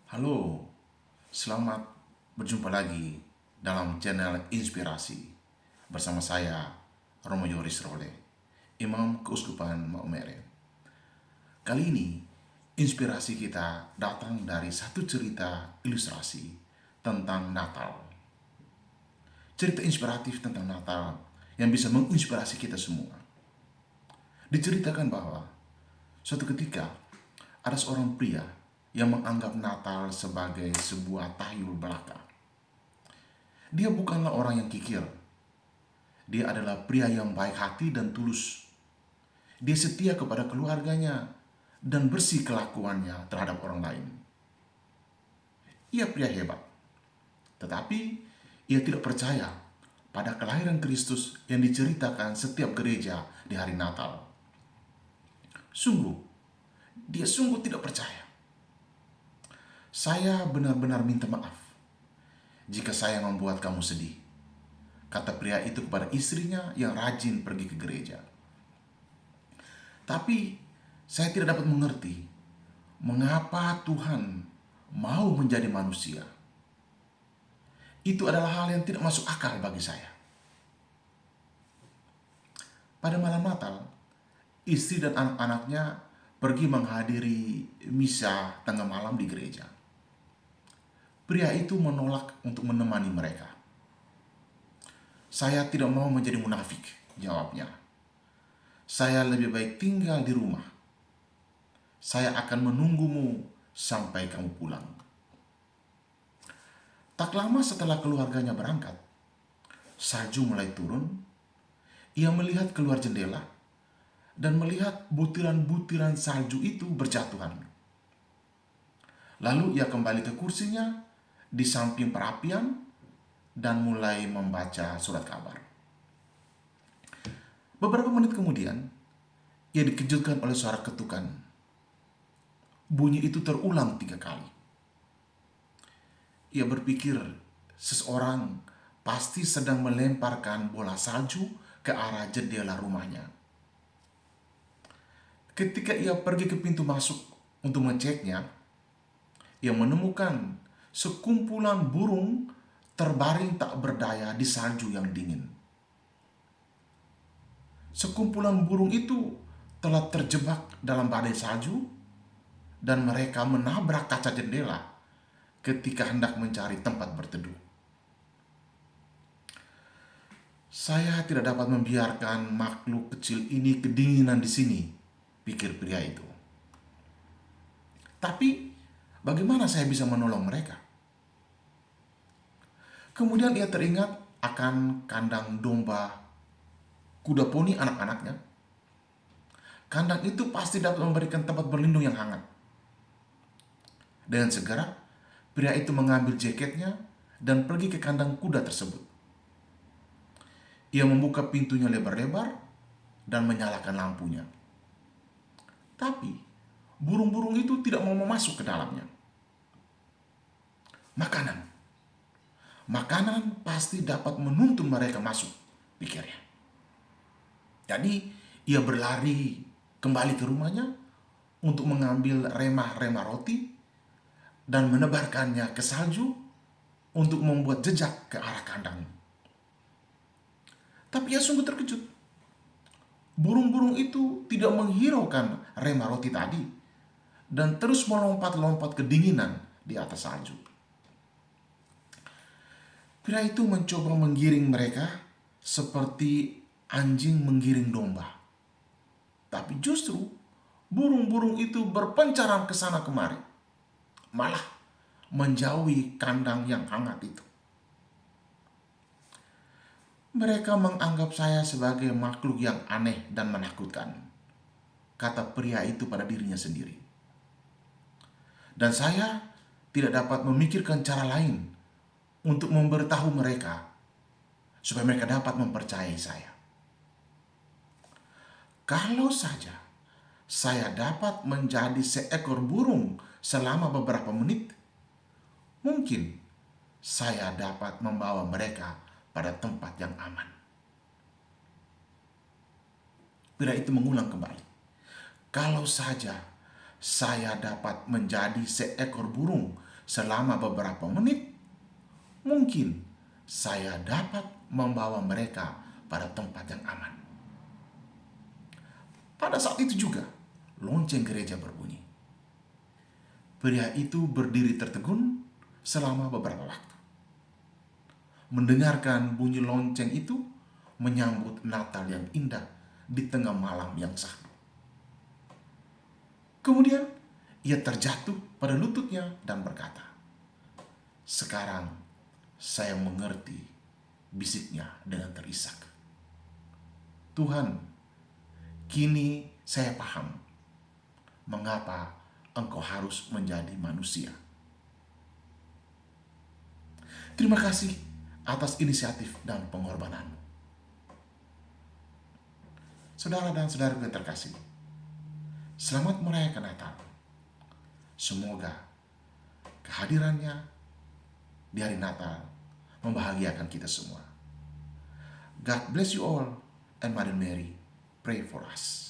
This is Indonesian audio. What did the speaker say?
Halo, selamat berjumpa lagi dalam channel Inspirasi bersama saya, Romo Yoris Role, Imam Keuskupan Maumere. Kali ini, inspirasi kita datang dari satu cerita ilustrasi tentang Natal. Cerita inspiratif tentang Natal yang bisa menginspirasi kita semua. Diceritakan bahwa suatu ketika ada seorang pria yang menganggap Natal sebagai sebuah tahyul belaka. Dia bukanlah orang yang kikir. Dia adalah pria yang baik hati dan tulus. Dia setia kepada keluarganya dan bersih kelakuannya terhadap orang lain. Ia pria hebat, tetapi ia tidak percaya pada kelahiran Kristus yang diceritakan setiap gereja di hari Natal. Sungguh, dia sungguh tidak percaya. Saya benar-benar minta maaf jika saya membuat kamu sedih, kata pria itu kepada istrinya yang rajin pergi ke gereja. Tapi saya tidak dapat mengerti mengapa Tuhan mau menjadi manusia. Itu adalah hal yang tidak masuk akal bagi saya. Pada malam Natal, istri dan anak-anaknya pergi menghadiri misa tengah malam di gereja. Pria itu menolak untuk menemani mereka. Saya tidak mau menjadi munafik, jawabnya. Saya lebih baik tinggal di rumah. Saya akan menunggumu sampai kamu pulang. Tak lama setelah keluarganya berangkat, salju mulai turun. Ia melihat keluar jendela dan melihat butiran-butiran salju itu berjatuhan. Lalu ia kembali ke kursinya di samping perapian dan mulai membaca surat kabar. Beberapa menit kemudian, ia dikejutkan oleh suara ketukan. Bunyi itu terulang 3 kali. Ia berpikir seseorang pasti sedang melemparkan bola salju ke arah jendela rumahnya. Ketika ia pergi ke pintu masuk untuk mengeceknya, ia menemukan sekumpulan burung terbaring tak berdaya di salju yang dingin. Sekumpulan burung itu telah terjebak dalam badai salju dan mereka menabrak kaca jendela ketika hendak mencari tempat berteduh. Saya tidak dapat membiarkan makhluk kecil ini kedinginan di sini, pikir pria itu. Tapi bagaimana saya bisa menolong mereka? Kemudian ia teringat akan kandang domba kuda poni anak-anaknya. Kandang itu pasti dapat memberikan tempat berlindung yang hangat. Dengan segera, pria itu mengambil jaketnya dan pergi ke kandang kuda tersebut. Ia membuka pintunya lebar-lebar dan menyalakan lampunya. Tapi, burung-burung itu tidak mau masuk ke dalamnya. Makanan. Makanan pasti dapat menuntun mereka masuk, pikirnya. Jadi, ia berlari kembali ke rumahnya untuk mengambil remah-remah roti dan menebarkannya ke salju untuk membuat jejak ke arah kandang. Tapi ia sungguh terkejut. Burung-burung itu tidak menghiraukan remah roti tadi dan terus melompat-lompat kedinginan di atas salju. Pria itu mencoba menggiring mereka seperti anjing menggiring domba. Tapi justru burung-burung itu berpencaran ke sana kemari, malah menjauhi kandang yang hangat itu. Mereka menganggap saya sebagai makhluk yang aneh dan menakutkan, kata pria itu pada dirinya sendiri. Dan saya tidak dapat memikirkan cara lain untuk memberitahu mereka supaya mereka dapat mempercayai saya. Kalau saja saya dapat menjadi seekor burung selama beberapa menit, mungkin saya dapat membawa mereka pada tempat yang aman. Pria itu mengulang kembali. Kalau saja saya dapat menjadi seekor burung selama beberapa menit, mungkin saya dapat membawa mereka pada tempat yang aman. Pada saat itu juga, lonceng gereja berbunyi. Pria itu berdiri tertegun selama beberapa waktu. Mendengarkan bunyi lonceng itu menyambut Natal yang indah di tengah malam yang syahdu. Kemudian ia terjatuh pada lututnya dan berkata, "Sekarang saya mengerti," bisiknya dengan terisak. "Tuhan, kini saya paham mengapa Engkau harus menjadi manusia." Terima kasih atas inisiatif dan pengorbananmu. Saudara dan saudaraku yang terkasih, selamat merayakan Natal. Semoga kehadirannya di hari Natal membahagiakan kita semua. God bless you all, and Mother Mary, pray for us.